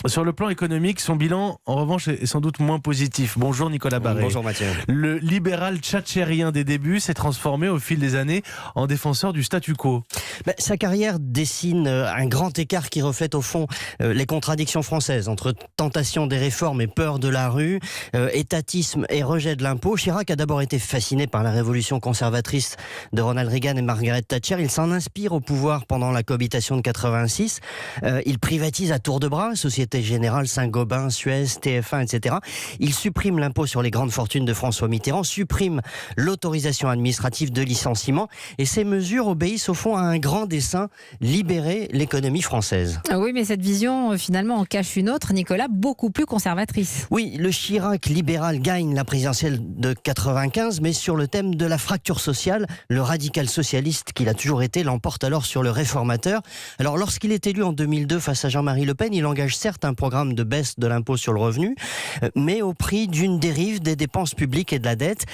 Sur le plan économique, son bilan, en revanche, est sans doute moins positif. Bonjour Nicolas Barré. Bonjour Mathieu. Le libéral tchatchérien des débuts s'est transformé au fil des années en défenseur du statu quo. Sa carrière dessine un grand écart qui reflète au fond les contradictions françaises entre tentation des réformes et peur de la rue, étatisme et rejet de l'impôt. Chirac a d'abord été fasciné par la révolution conservatrice de Ronald Reagan et Margaret Thatcher. Il s'en inspire au pouvoir pendant la cohabitation de 86. Il privatise à tour de bras Société Générale, Saint-Gobain, Suez, TF1, etc. Il supprime l'impôt sur les grandes fortunes de François Mitterrand, supprime l'autorisation administrative de licenciement, et ces mesures obéissent au fond à un grand dessein: libérer l'économie française. Ah oui, mais cette vision finalement en cache une autre, Nicolas, beaucoup plus conservatrice. Oui, le Chirac libéral gagne la présidentielle de 95, mais sur le thème de la fracture sociale, le radical socialiste qu'il a toujours été l'emporte alors sur le réformateur. Alors lorsqu'il est élu en 2002 face à Jean-Marie Le Pen, il engage certes un programme de baisse de l'impôt sur le revenu, mais au prix d'une dérive des dépenses publiques et de la dette.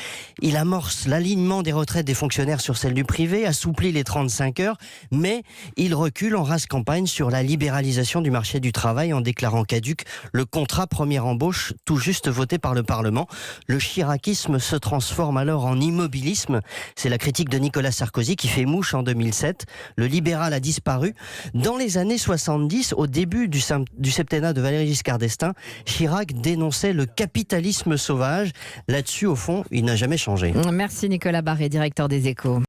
Il amorce l'alignement des retraites des fonctionnaires sur celles du privé, assouplit les 35 heures, mais il recule en rase campagne sur la libéralisation du marché du travail en déclarant caduc le contrat première embauche tout juste voté par le Parlement. Le chiracisme se transforme alors en immobilisme. C'est la critique de Nicolas Sarkozy qui fait mouche en 2007. Le libéral a disparu. Dans les années 70, au début du septennat de Valéry Giscard d'Estaing, Chirac dénonçait le capitalisme sauvage. Là-dessus, au fond, il n'a jamais changé. Merci Nicolas Barré, directeur des Échos.